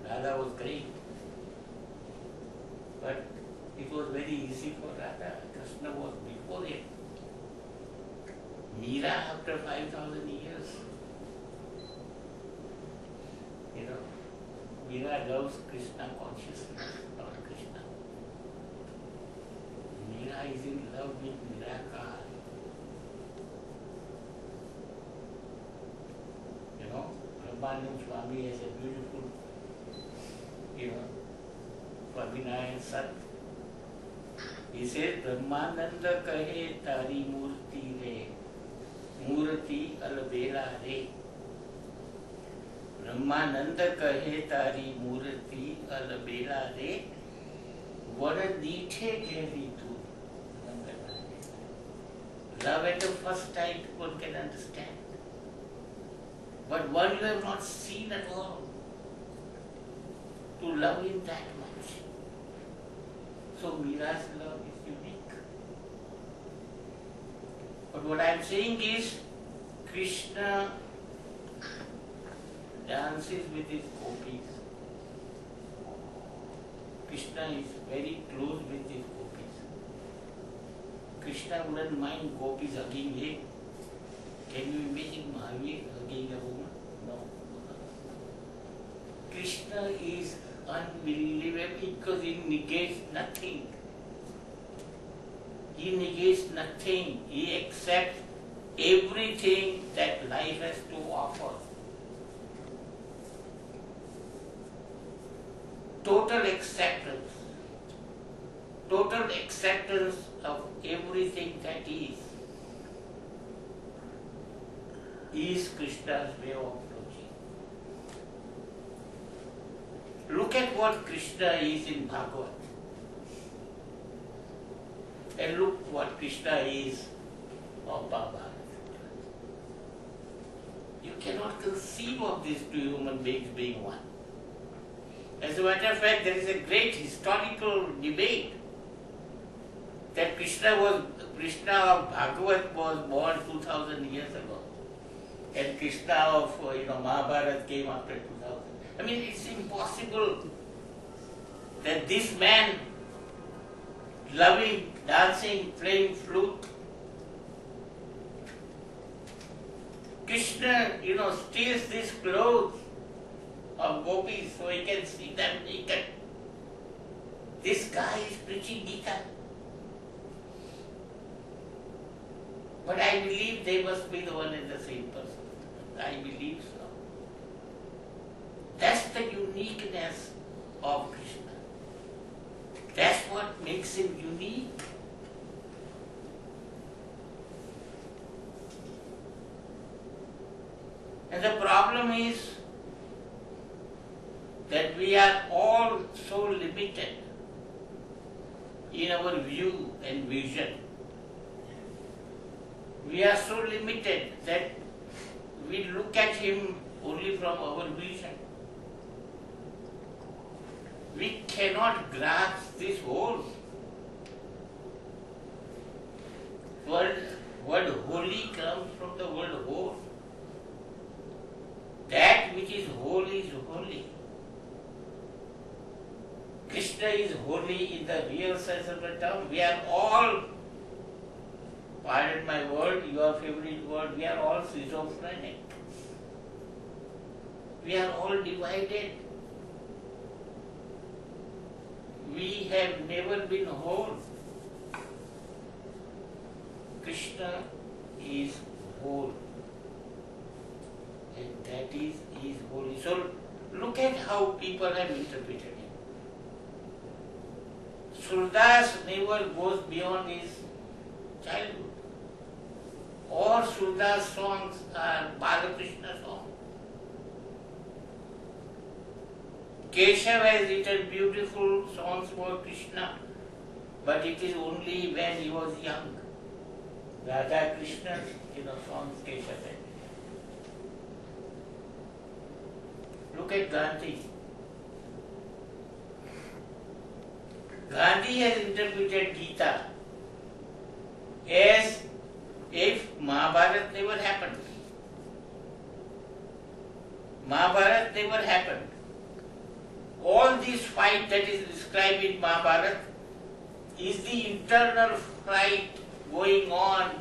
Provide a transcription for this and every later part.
Radha was great. But it was very easy for Radha. Krishna was before him. Meera, after 5,000 years, Meera loves Krishna consciously, Lord Krishna. Meera is in love with Nirakar. Brahmanand Swami has a beautiful, Swaminarayan Sat. He says, Brahmananda kahe tari murti re, murti alvela re. Brahmananda kahe tari murti alvela re, vada deethe kehri tu. Love at the first sight one can understand. But one you have not seen at all, to love him that much. So Meera's love is unique. But what I am saying is, Krishna dances with his gopis. Krishna is very close with his gopis. Krishna wouldn't mind gopis hugging him. Can you imagine Mahavir hugging a woman? No. Krishna is unbelievable because he negates nothing. He negates nothing. He accepts everything that life has to offer. Total acceptance. Total acceptance of everything that is Krishna's way of approaching. Look at what Krishna is in Bhagavad. And look what Krishna is of Baba. You cannot conceive of these two human beings being one. As a matter of fact, there is a great historical debate that Krishna of Bhagavad was born 2000 years ago. And Krishna of Mahabharata came after 2000. I mean, it's impossible that this man, loving, dancing, playing flute, Krishna, steals these clothes of gopis so he can see them naked. This guy is preaching Gita. But I believe they must be the one and the same person. I believe so. That's the uniqueness of Krishna. That's what makes him unique. And the problem is that we are all so limited in our view and vision. We are so limited that we look at him only from our vision. We cannot grasp this whole word holy comes from the word whole. That which is holy is holy. Krishna is holy in the real sense of the term. We are all, pardon my word, your favorite word, we are all schizophrenic. We are all divided. We have never been whole. Krishna is whole. And that is holy. So look at how people have interpreted him. Surdas never goes beyond his childhood. All Surdas songs are Balakrishna songs. Keshav has written beautiful songs for Krishna, but it is only when he was young. Radha Krishna, songs Keshav had. Look at Gandhi. Gandhi has interpreted Gita as if Mahabharata never happened. Mahabharata never happened. all this fight that is described in Mahabharata is the internal fight going on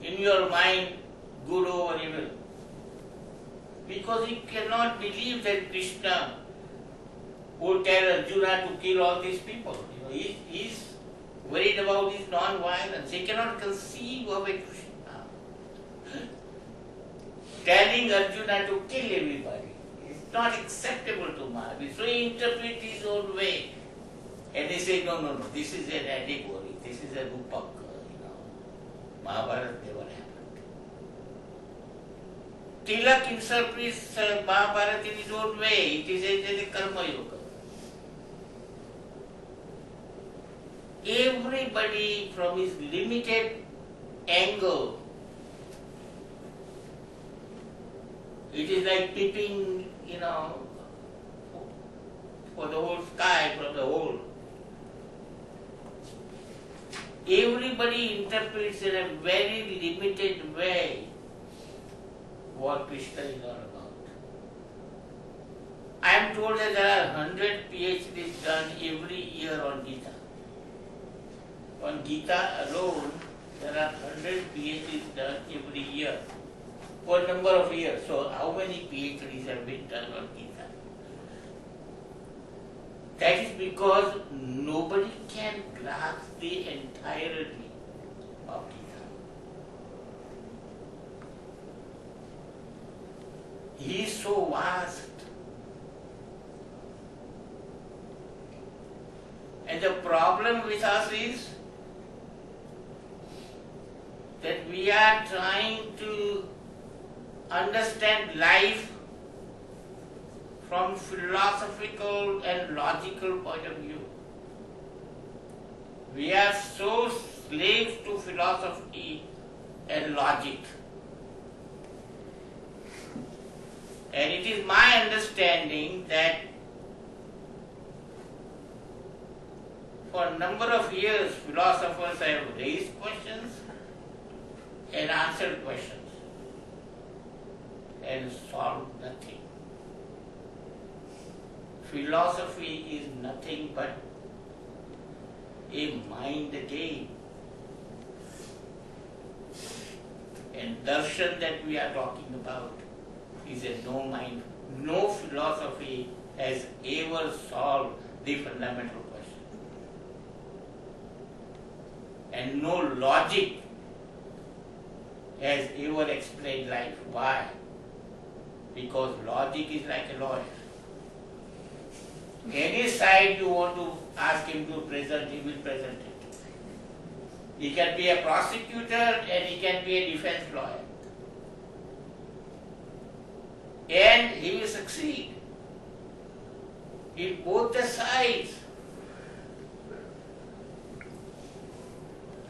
in your mind, good over evil. Because you cannot believe that Krishna would tell Arjuna to kill all these people. He is worried about his non-violence. He cannot conceive of a Krishna telling Arjuna to kill everybody. It's not acceptable to Mahavir. So he interprets his own way. And they say, no, this is an allegory. This is a rupak. Mahabharata never happened. Tilak interprets Mahabharata in his own way. It is a karma yoga. Everybody from his limited angle, it is like peeping, for the whole sky from the whole. Everybody interprets in a very limited way what Krishna is all about. I am told that there are 100 PhDs done every year on Gita. On Gita alone, there are 100 PhDs done every year for a number of years. So how many PhDs have been done on Gita? That is because nobody can grasp the entirety of Gita. He is so vast. And the problem with us is that we are trying to understand life from philosophical and logical point of view. We are so slaves to philosophy and logic. And it is my understanding that for a number of years philosophers have raised questions and answered questions and solved nothing. Philosophy is nothing but a mind game. And darshan that we are talking about is a no mind. No philosophy has ever solved the fundamental question. And no logic has ever explained life. Why? Because logic is like a lawyer. Any side you want to ask him to present, he will present it. He can be a prosecutor and he can be a defense lawyer. And he will succeed in both the sides.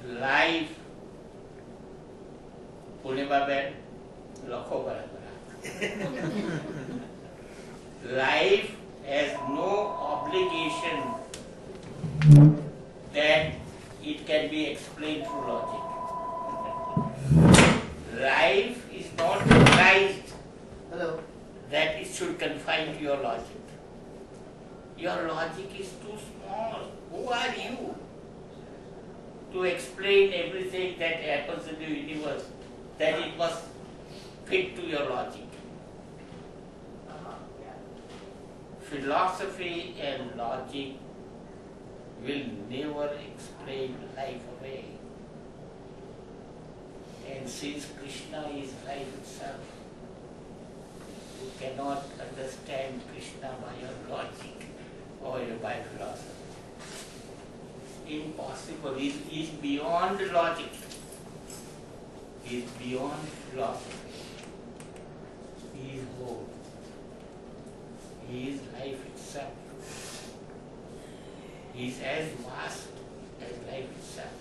Life, Purnima Ben, Lakho Barabara. Life has no obligation that it can be explained through logic. Life is not realized that it should confine to your logic. Your logic is too small. Who are you to explain everything that happens in the universe, that it must fit to your logic? Philosophy and logic will never explain life away. And since Krishna is life itself, you cannot understand Krishna by your logic or by philosophy. Impossible. He is beyond logic. He is beyond philosophy. He is whole. He is life itself. He is as vast as life itself.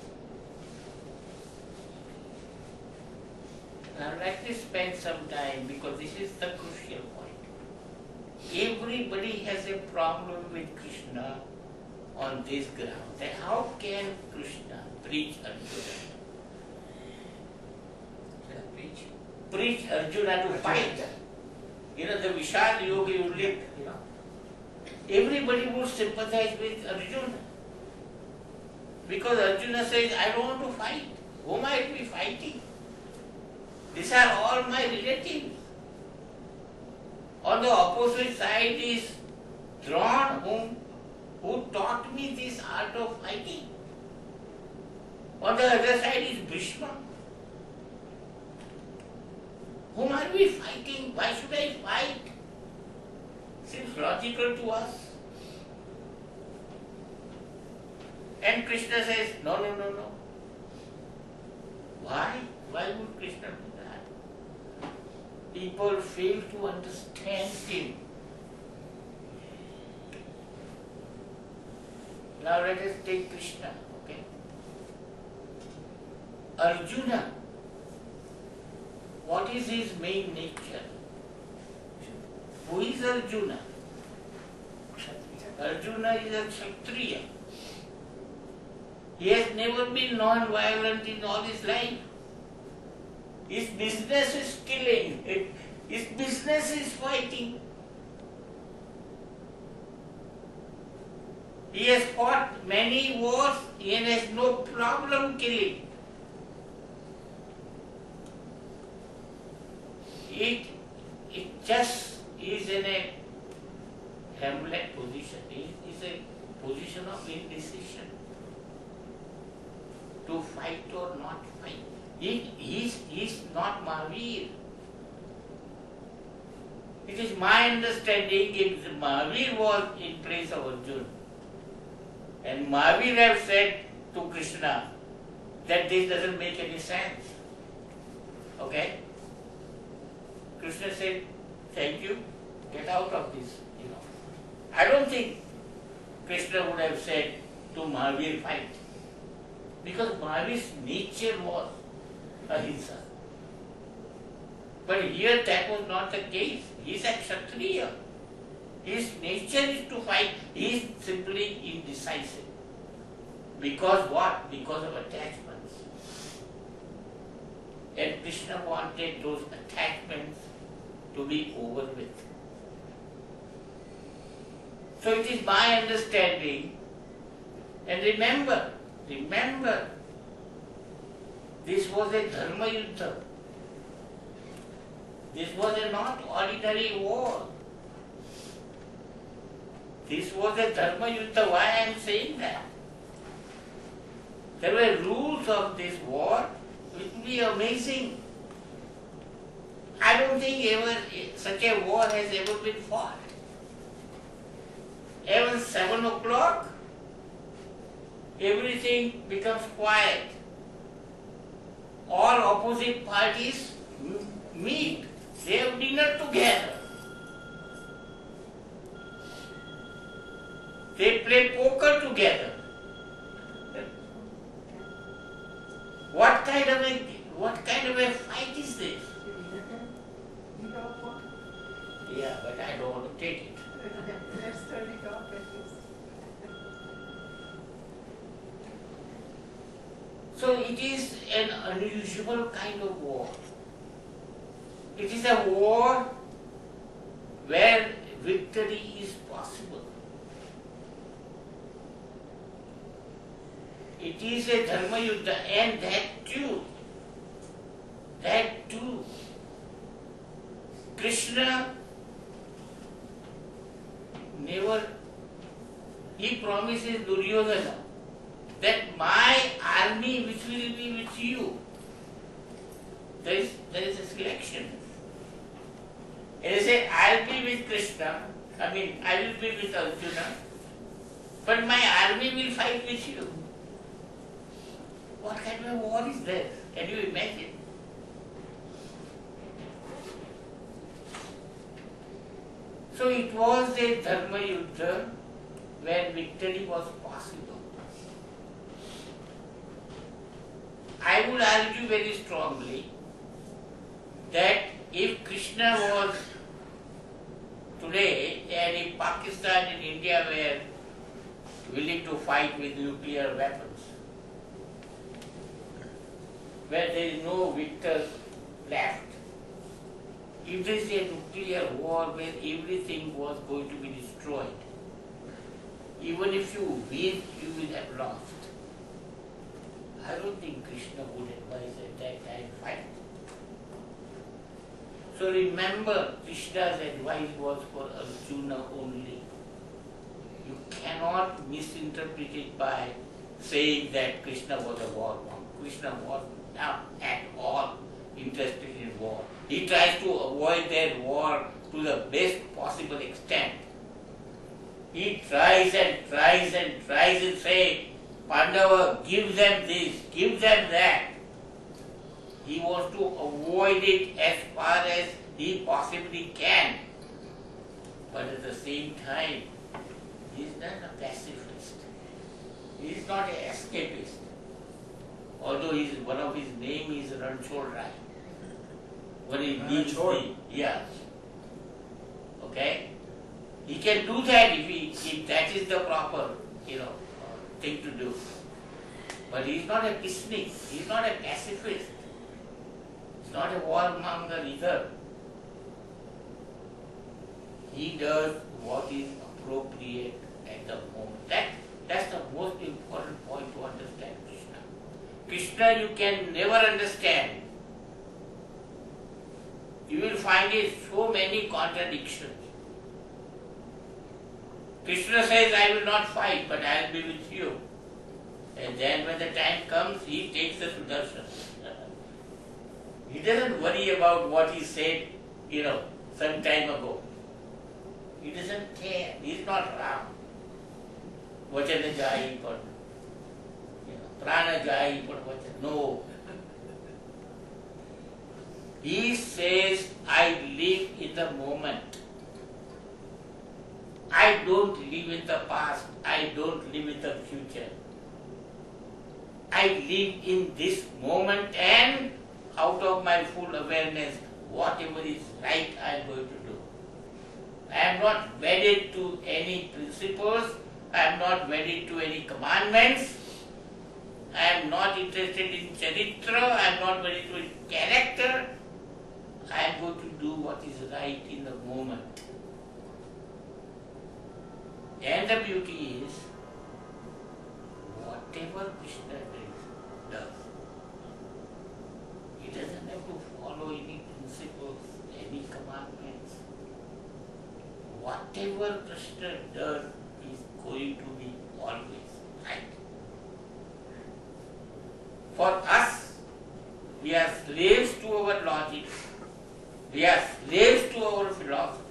Now let me spend some time because this is the crucial point. Everybody has a problem with Krishna on this ground. That how can Krishna preach Arjuna? Preach Arjuna to fight. The Vishal Yogi Ullik everybody would sympathize with Arjuna. Because Arjuna says, I don't want to fight. Whom I will be fighting? These are all my relatives. On the opposite side is Drona, who taught me this art of fighting. On the other side is Bhishma. Whom are we fighting? Why should I fight? Seems logical to us. And Krishna says, no. Why? Why would Krishna do that? People fail to understand him. Now let us take Krishna, okay? Arjuna, what is his main nature? Who is Arjuna? Arjuna is a Kshatriya. He has never been non-violent in all his life. His business is killing. His business is fighting. He has fought many wars and has no problem killing. It just is in a Hamlet position. It is a position of indecision. To fight or not fight. He is not Mahavir. It is my understanding if Mahavir was in place of Arjuna, and Mahavir have said to Krishna that this doesn't make any sense. Okay? Krishna said, thank you, get out of this, I don't think Krishna would have said to Mahavir, fight. Because Mahavir's nature was ahimsa. But here that was not the case. He is a Kshatriya. His nature is to fight. He is simply indecisive. Because what? Because of attachments. And Krishna wanted those attachments to be over with. So it is my understanding, and remember, this was a Dharma Yuddha. This was a not ordinary war. This was a Dharma Yuddha. Why I am saying that? There were rules of this war which will be amazing. I don't think such a war has ever been fought. Even 7 o'clock, everything becomes quiet. All opposite parties meet. They have dinner together. They play poker together. What kind of a fight is this? Yeah, but I don't want to take it. Let's turn it off at least. So it is an unusual kind of war. It is a war where victory is possible. It is a Dharma Yuddha, and that too, Krishna he promises Duryodhana that my army which will be with you, there is a selection. He said, I'll be with Krishna, I will be with Arjuna, but my army will fight with you. What kind of a war is this? Can you imagine? So it was a Dharma Yuddha where victory was possible. I would argue very strongly that if Krishna was today and if Pakistan and India were willing to fight with nuclear weapons, where there is no victor left, if there is a nuclear war where everything was going to be destroyed, Even if you win, you will have lost. I don't think Krishna would advise at that time fight. So remember, Krishna's advice was for Arjuna only. You cannot misinterpret it by saying that Krishna was a war monk. Krishna was not at all interested in war. He tries to avoid that war to the best possible extent. He tries and tries and tries and say, Pandava, give them this, give them that. He wants to avoid it as far as he possibly can. But at the same time, he is not a pacifist. He is not an escapist. Although one of his name is Ranchor Rai. When he leaves yeah. Okay? He can do that if that is the proper, thing to do. But he is not a peacenik. He is not a pacifist. He is not a warmonger either. He does what is appropriate at the moment. That's the most important point to understand Krishna. Krishna you can never understand. You will find it so many contradictions. Krishna says, I will not fight, but I will be with you. And then when the time comes, he takes the Sudarshan. He doesn't worry about what he said, some time ago. He doesn't care. He is not Ram. Vachana jai, but prana jai, but vachana. No. He says, I live in the moment. I don't live in the past. I don't live in the future. I live in this moment, and out of my full awareness, whatever is right, I am going to do. I am not wedded to any principles. I am not wedded to any commandments. I am not interested in charitra. I am not wedded to any character. I am going to do what is right in the moment. And the beauty is, whatever Krishna does, he doesn't have to follow any principles, any commandments. Whatever Krishna does is going to be always right. For us, we are slaves to our logic. We are slaves to our philosophy.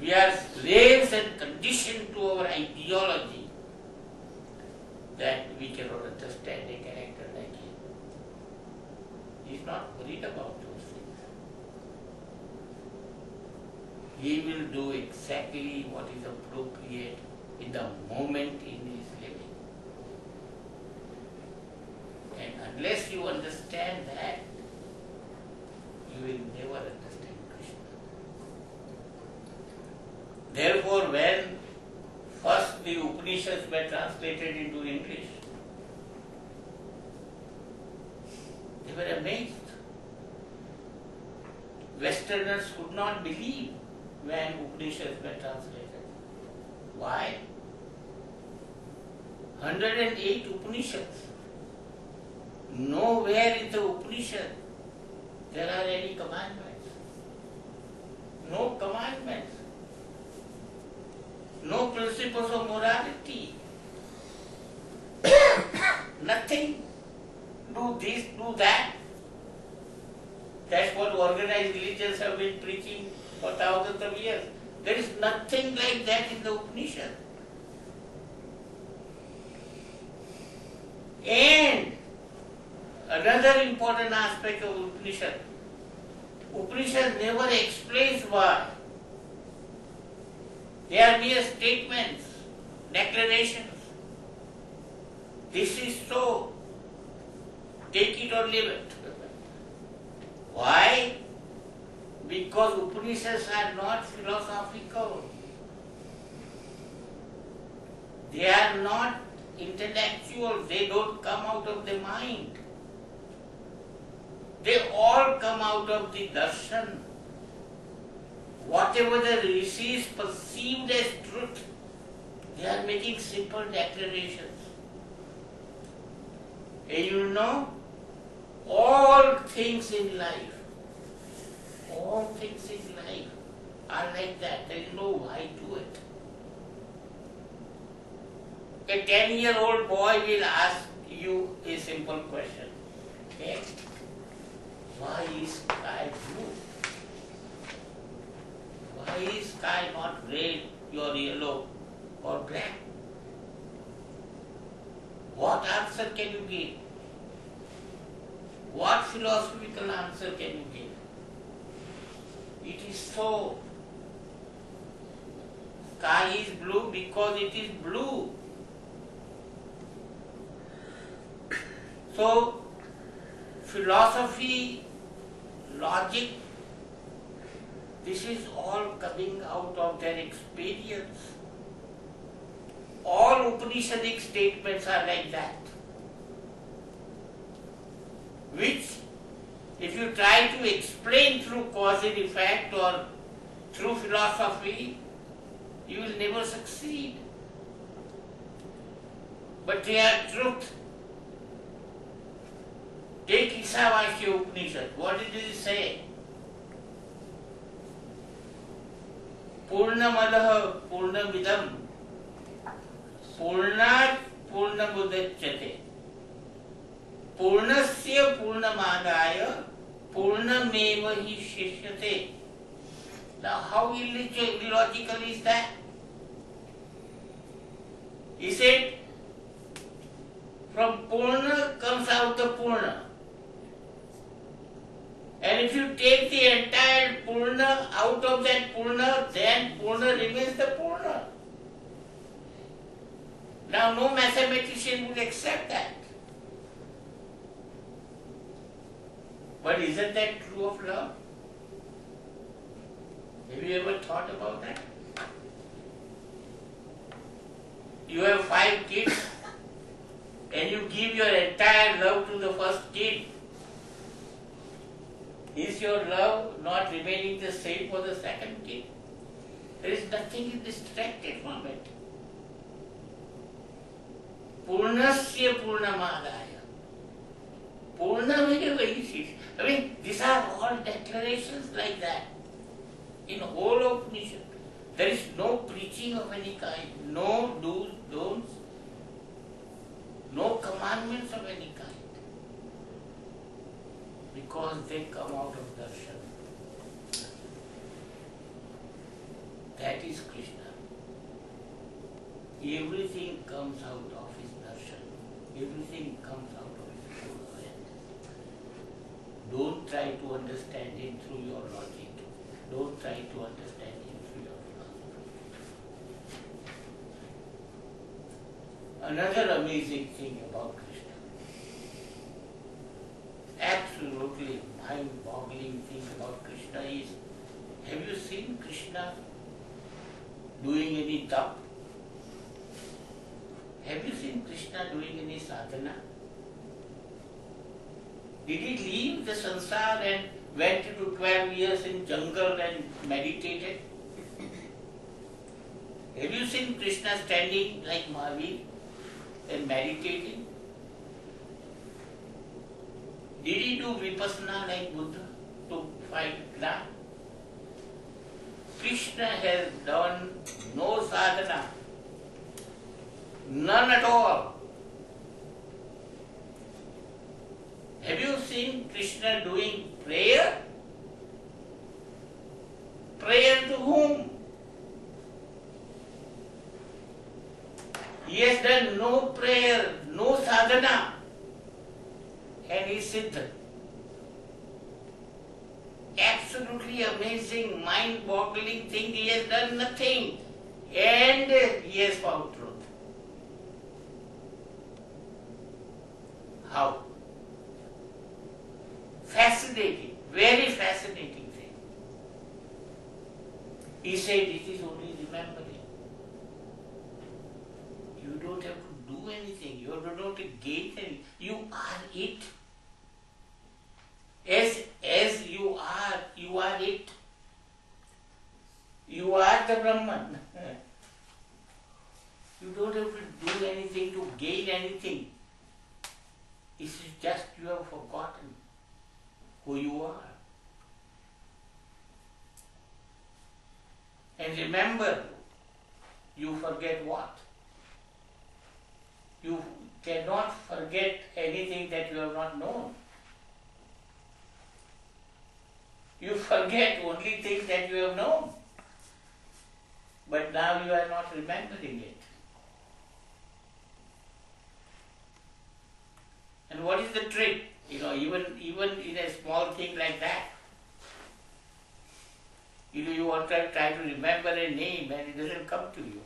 We are slaves and conditioned to our ideology that we cannot understand a character like him. He is not worried about those things. He will do exactly what is appropriate in the moment in his living. And unless you understand that, you will never understand Krishna. Therefore, when first the Upanishads were translated into English, they were amazed. Westerners could not believe when Upanishads were translated. Why? 108 Upanishads. Nowhere in the Upanishad there are any commandments. No commandments. No principles of morality. Nothing. Do this, do that. That's what organized religions have been preaching for thousands of years. There is nothing like that in the Upanishad. And another important aspect of Upanishad, Upanishad never explains why. They are mere statements, declarations. This is so. Take it or leave it. Why? Because Upanishads are not philosophical. They are not intellectual. They don't come out of the mind. They all come out of the darshan. Whatever the rishis perceived as truth, They are making simple declarations. And you know, all things in life are like that. There is no why to it. A 10-year-old boy will ask you a simple question. Okay? Why is sky blue? Why is sky not red or yellow or black? What answer can you give? What philosophical answer can you give? It is so. Sky is blue because it is blue. So, philosophy, logic, this is all coming out of their experience. All Upanishadic statements are like that. Which, if you try to explain through cause and effect or through philosophy, you will never succeed. But they are truth. Take Isavasya Upanishad. What did it say? Purnamadaha Purnamidam Purnat Purnamudachyate Purnasya Purnamadaya Purnameva hi Shishyate. Now how illogical is that? He said, from Purna comes out the Purna. And if you take the entire Purna out of that Purna, then Purna remains the Purna. Now no mathematician would accept that. But isn't that true of love? Have you ever thought about that? You have 5 kids and you give your entire love to the first kid. Is your love not remaining the same for the second kid? There is nothing distracted from it. Purnasya Purnamadaya. Purnameva hi. I mean, these are all declarations like that. In whole Upanishad, there is no preaching of any kind, no do's, don'ts, no commandments of any kind. Because they come out of darshan. That is Krishna. Everything comes out of his darshan. Everything comes out of his pure awareness. Don't try to understand it through your logic. Don't try to understand it through your philosophy. Another amazing thing about Krishna, absolutely mind-boggling thing about Krishna is, have you seen Krishna doing any tap? Have you seen Krishna doing any sadhana? Did he leave the sansar and went into 12 years in jungle and meditated? Have you seen Krishna standing like Mahavir and meditating? Did he do vipassana like Buddha to fight Gnana? Krishna has done no sadhana, none at all. Have you seen Krishna doing prayer? Prayer to whom? He has done no prayer, no sadhana, and he is Siddha. Absolutely amazing, mind-boggling thing. He has done nothing, and he has found truth. How? Fascinating, very fascinating thing. He said it is only remembering. You don't have to do anything. You don't have to gain anything. You are it. As you are it. You are the Brahman. You don't have to do anything to gain anything. It's just you have forgotten who you are. And remember, you forget what? You cannot forget anything that you have not known. You forget only things that you have known. But now you are not remembering it. And what is the trick? Even in a small thing like that. You want to try to remember a name and it doesn't come to you.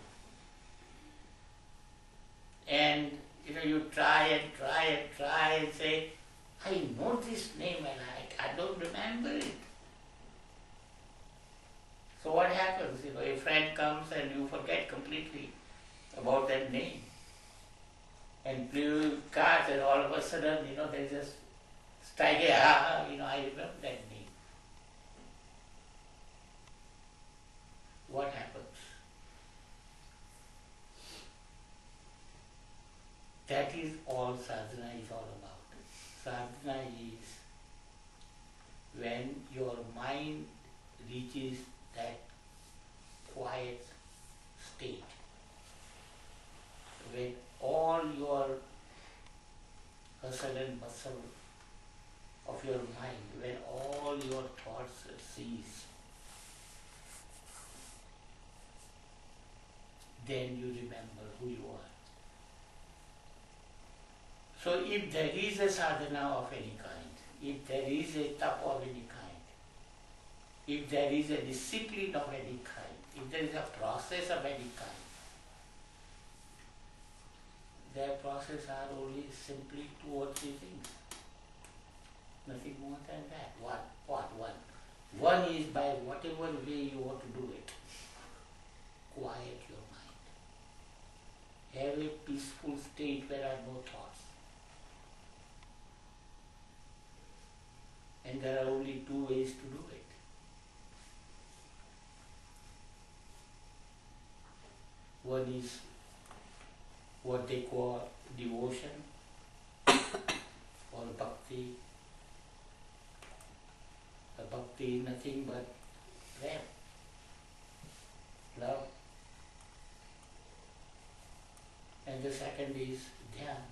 And you try and say, I know this name and I don't remember it. So what happens? A friend comes and you forget completely about that name. And play cards and all of a sudden, they just strike I remember that name. What happens? That is all sadhana is all about. Sadhana is when your mind reaches that quiet state, when all your hustle and bustle of your mind, when all your thoughts cease, then you remember who you are. So if there is a sadhana of any kind, if there is a tapa of any kind, if there is a discipline of any kind, if there is a process of any kind, their process are only simply 2 or 3 things. Nothing more than that. What? One. One is by whatever way you want to do it. Quiet your mind. Have a peaceful state where there are no thoughts. And there are only 2 ways to do it. One is what they call devotion or bhakti. Bhakti is nothing but prem, love. And the second is dhyan.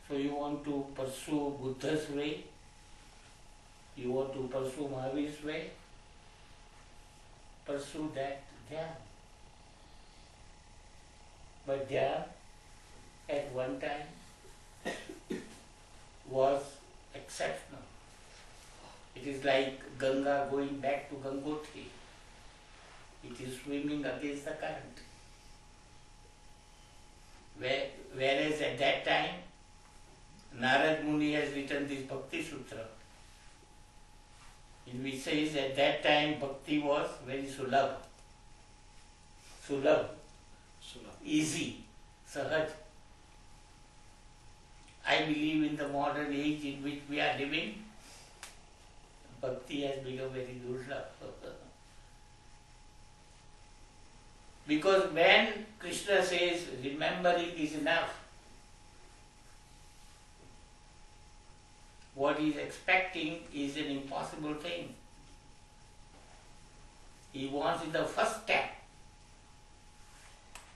So you want to pursue Buddha's way, you want to pursue Mahavir's way, pursue that dhyan. But dhyan at one time was exceptional. It is like Ganga going back to Gangotri. It is swimming against the current. Whereas at that time, Narad Muni has written this Bhakti Sutra, in which says at that time Bhakti was very sulabh, easy, sahaj. I believe in the modern age in which we are living, Bhakti has become very durlabh. Because when Krishna says remembering is enough, what he is expecting is an impossible thing. He wants in the first step,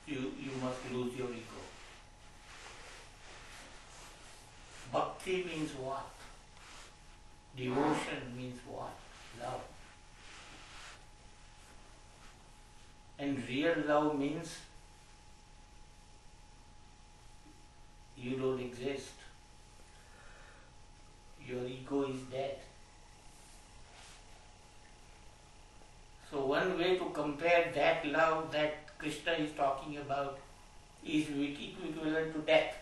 you must lose your ego. Bhakti means what? Devotion means what? Love. And real love means you don't exist. Your ego is dead. So one way to compare that love that Krishna is talking about is equivalent to death.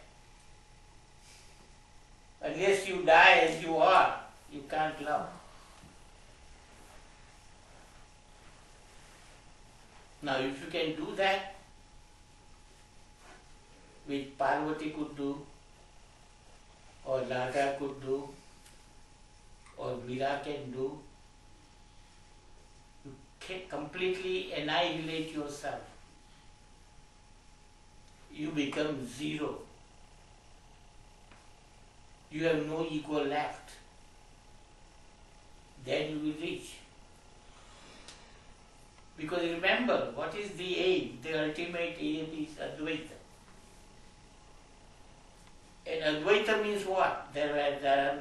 Unless you die as you are, you can't love. Now if you can do that, which Parvati could do, or Radha could do, or Meera can do, you can completely annihilate yourself you become zero. You have no ego left. Then you will reach. Because remember, what is the aim? The ultimate aim is Advaita. And Advaita means what? There are